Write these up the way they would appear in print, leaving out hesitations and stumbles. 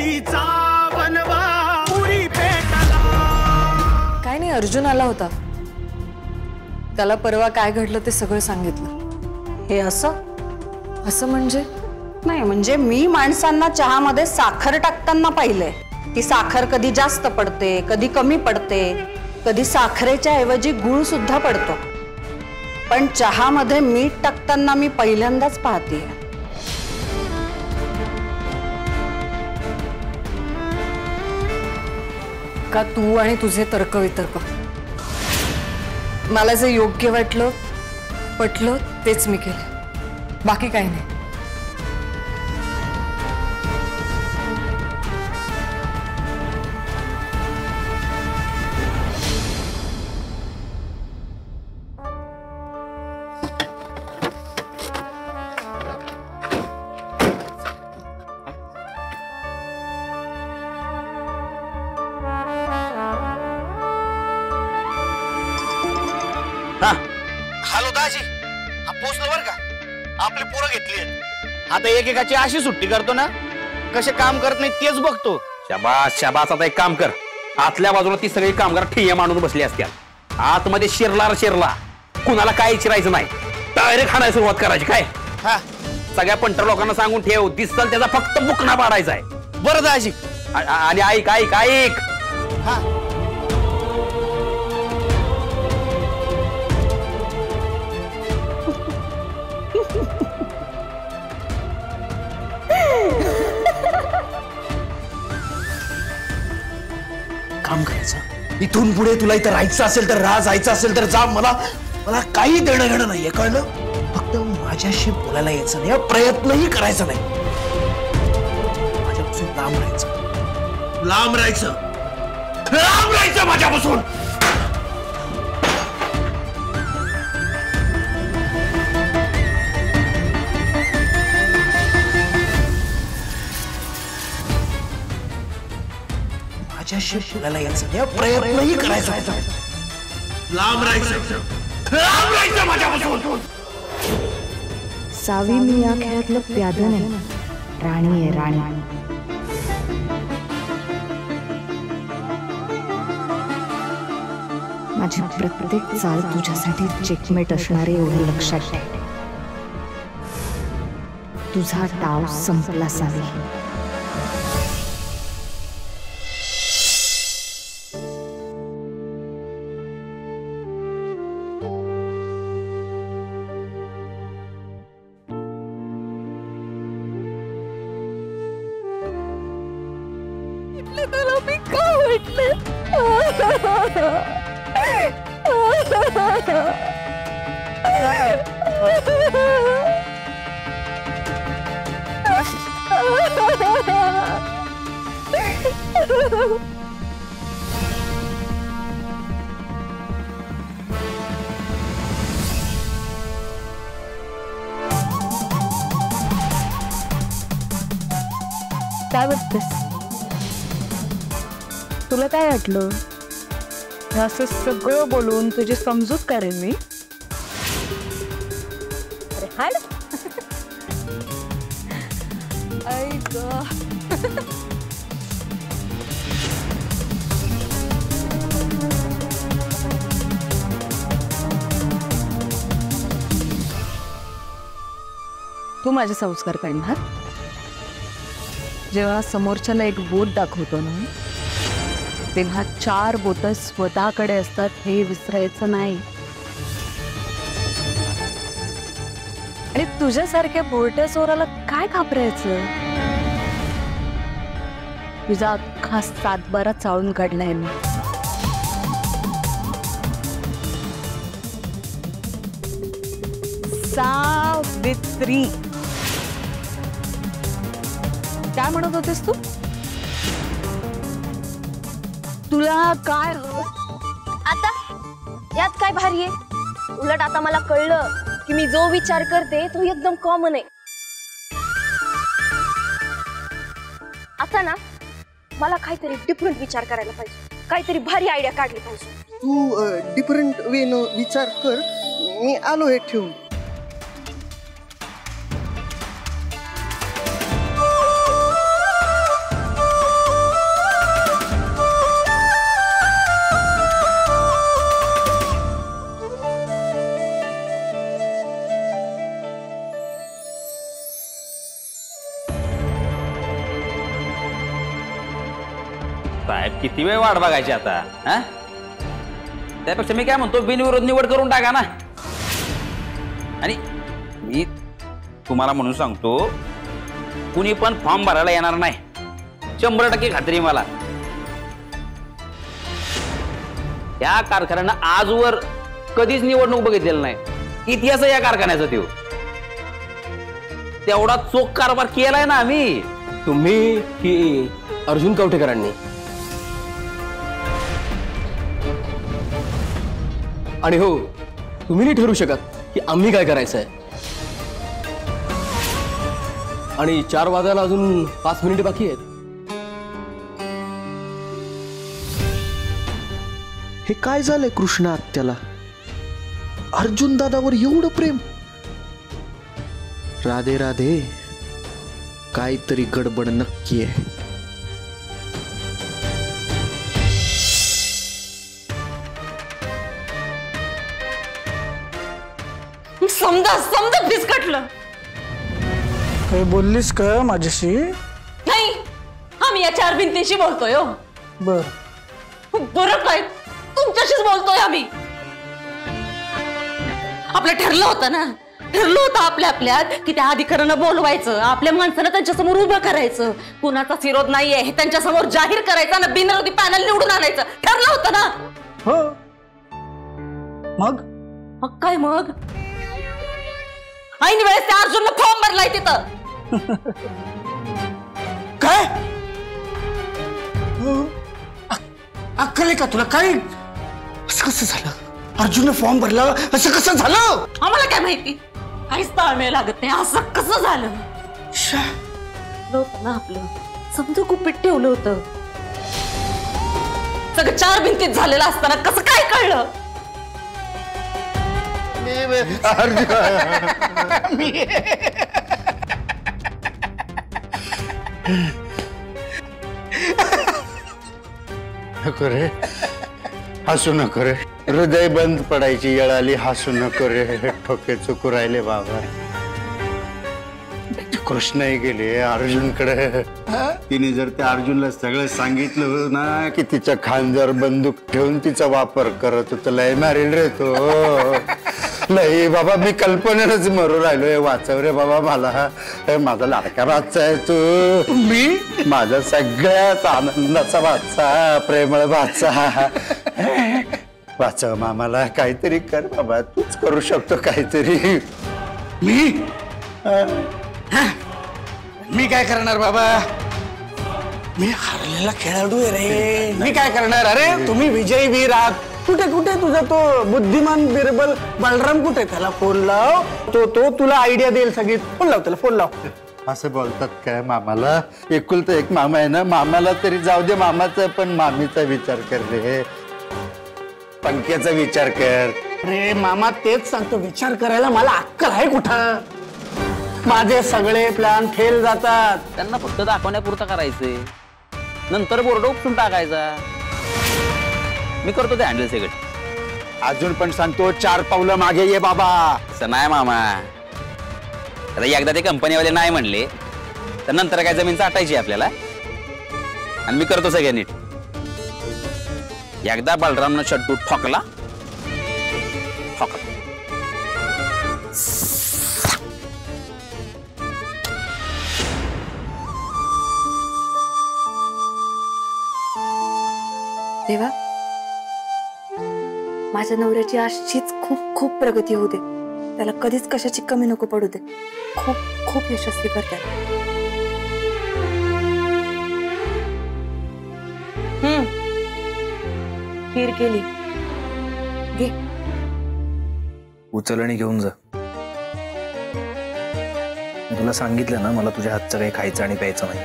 मुलीचा बनवा पुरी पेटला। काय नाही, अर्जुन आला होता, त्याला परवा काय घडलं ते सगळं सांगितलं। हे असं असं म्हणजे? नाही म्हणजे मी माणसांना चहामध्ये साखर टाकताना पाहिलंय। ती साखर कधी जास्त पडते, कधी कमी पडते, कधी साखरेच्या ऐवजी गुळ सुद्धा पडतो, पण चहामध्ये मीठ टाकताना मी पहिल्यांदाच पाहतेय। का तू आणि तुझे तर्क वितर्क? मला जे योग्य वाटलं, पटलं तेच मी केलं, बाकी काही नाही। हॅलो दाजी, हा पोचलो बर का? आपली पोरं घेतली आता, एकेकाची अशी सुट्टी करतो ना, कसे काम करत नाही तेच बघतो। शाबास शाबास, आता एक काम कर, आतल्या बाजूला ती सगळी कामगार ठिय्या मांडून बसली असत्या, आतमध्ये शिरला कुणाला काय चिरायचं नाही, डायरेक्ट खाण्याला सुरुवात करायची। काय हा, सगळ्या पंटर लोकांना सांगून ठेव, दिसल त्याचा फक्त बुकना पाडायचा आहे। बरं दाजी। आणि ऐक ऐक ऐक, हा काम करायचं, इथून पुढे तुला इथं राहायचं असेल तर राहा, जायचं असेल तर जा, मला काही देणं घेणं नाहीये, कळलं? फक्त माझ्याशी बोलायला यायचं नाही, प्रयत्नही करायचा नाही, माझ्यापासून लांब राहायचं, लांब राहायचं, लांब राहायचं माझ्यापासून। माझ्याशी बोलायला यायचं नाही, प्रयत्नही करायचा, लांब राहायचं, लांब राहायचं माझ्यापासून। सावी मी या खेळातलं प्यादं नाही, राणी आहे राणी। माझी प्रत्येक चाल तुझ्यासाठी चेकमेट असणारे एवढं लक्षात ठेव। तुझा डाव संपला सावी। तुला मी का वाटलं? काय बघतेस? तुला काय वाटलं? असं सगळं बोलून तुझी समजूत करेन मी? अरे हाड ऐक तू माझे संस्कार करणार जेव्हा समोरच्याला एक बोट दाखवतो ना, तेव्हा 4 बोटं स्वतःकडे असतात हे विसरायचं नाही। आणि तुझ्यासारख्या बोरट्या चोराला काय घाबरायचं? तुझा अख्खा 7-12 चाळून काढलाय मी। सावित्री काय म्हणत होतेस तू? तुला काय आता यात काय भारी आहे? उलट आता मला कळलं की मी जो विचार करते तो एकदम कॉमन आहे। आता ना मला काहीतरी डिफरंट विचार करायला पाहिजे, काहीतरी भारी आयडिया काढली पाहिजे। तू डिफरंट वे न विचार कर, मी आलो हे ठेवून। साहेब किती वेळ वाट बघायची आता? हा, त्यापेक्षा मी काय म्हणतो बिनविरोध निवड करून टाका ना. आणि मी तुम्हाला म्हणून सांगतो, कुणी पण फॉर्म भरायला येणार नाही, 100% खात्री मला. या कारखान्यानं आजवर कधीच निवडणूक बघितलेलं नाही. इतिहास या कारखान्याचा तो तेवढा चोख कारभार केलाय ना आम्ही. तुम्ही की अर्जुन कवठेकरांनी? आणि हो, तुम्ही नाही ठरवू शकत की आम्ही काय करायचंय. आणि 4 वाजायला अजून 5 मिनिटे बाकी आहेत. हे काय झालंय कृष्णा आत्याला? अर्जुन दादावर एवढं प्रेम? राधे राधे, काहीतरी गडबड नक्की आहे. समजा समजा फिसकटलं. काही बोललीस का माझ्याशी? नाही, आम्ही या 4 भिंतीशी बोलतोय. हो बर, बरं काय, तुमच्याशीच बोलतोय आम्ही. आपलं ठरलं होतं ना, ठरलं होतं आपल्यात की त्या अधिकाऱ्यांना बोलवायचं, आपल्या माणसानं त्यांच्यासमोर उभं करायचं, कुणाचा विरोध नाहीये हे त्यांच्यासमोर जाहीर करायचं आणि बिनविरोधी पॅनल निवडून आणायचं. ठरलं होतं ना? हो. मग मग काय मग? ऐन वेळेस त्या अर्जुननं फॉर्म भरलाय तिथं. काय अक्कल आहे का तुला? काय असं कसं झालं? अर्जुनने फॉर्म भरला असं कसं झालं? आम्हाला काय माहिती, काहीच ताळमेळ लागत नाही. असं कसं झालं? होतं ना आपलं, समजा गुपित ठेवलं होतं. सगळं 4 भिंतीत झालेलं असताना कसं काय कळलं? नको रे, हसू नको रे. हृदय बंद पडायची वेळ आली. हसू नको रे, ठोके चुकू राहिले बाबा. कृष्णही गेले अर्जुनकडे. तिने जर त्या अर्जुनला सगळं सांगितलं ना की तिच्या खांद्यावर बंदूक ठेवून तिचा वापर करत होता, लय मारेल रे तो. लय बाबा, मी कल्पनेनच मरू राहिलोय. वाचव रे बाबा मला, माझा लाडका बादचा आहे तू. मी माझा सगळ्यात आनंदाचा बादचा, प्रेमळ बादचा. वाचव मामाला, काहीतरी कर बाबा, तूच करू शकतो काहीतरी. मी काय करणार बाबा? मी हरलेला खेळाडू आहे रे. मी काय करणार? अरे तुम्ही विजयी वीर आहात. कुठे कुठे तुझा तो बुद्धिमान बिरबल बलराम कुठे? त्याला फोन लाव, तो तुला आयडिया देईल सगळी. फोन लाव त्याला, फोन लाव. असं बोलतात काय मामाला? एकुलता एक मामा आहे ना, मामाला तरी जाऊ दे मामाचा, पण मामीचा विचार कर रे. पंक्याचा विचार कर. अरे मामा, तेच सांगतो, विचार करायला मला अक्कल आहे कुठं? माझे सगळे प्लॅन फेल जातात. त्यांना फक्त दाखवण्यापुरतं करायचंय, नंतर बोर्ड उपसून टाकायचा. मी करतो ते हँडल सगळं. अजून पण सांगतो, 4 पावलं मागे ये बाबा. असं नाही मामा, आता एकदा ते कंपनीवाले नाही म्हणले तर नंतर काय जमीन चाटायची आपल्याला. आणि मी करतो सगळ्या नीट. एकदा बलरामनं शड्डू ठोकला, ठोकला. देवा, माझ्या नवऱ्याची अशीच खूप खूप प्रगती होऊ दे. त्याला कधीच कशाची कमी नको पडू दे. खूप खूप यशस्वी करतात. खीर केली, घे. उचल आणि घेऊन जा. मी तुला सांगितलं ना, मला तुझ्या हातचं काही खायचं आणि प्यायचं नाही.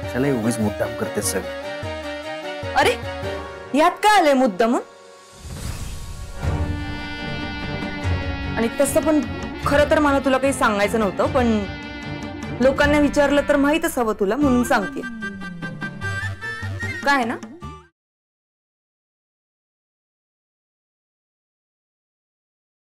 कशाला उगीच मुद्दाम करतेस सगळं? अरे यात काय आलंय मुद्दाम? आणि तसं पण खरं तर मला तुला काही सांगायचं नव्हतं, पण लोकांना विचारलं तर माहीतच हवं तुला, म्हणून सांगते. काय ना,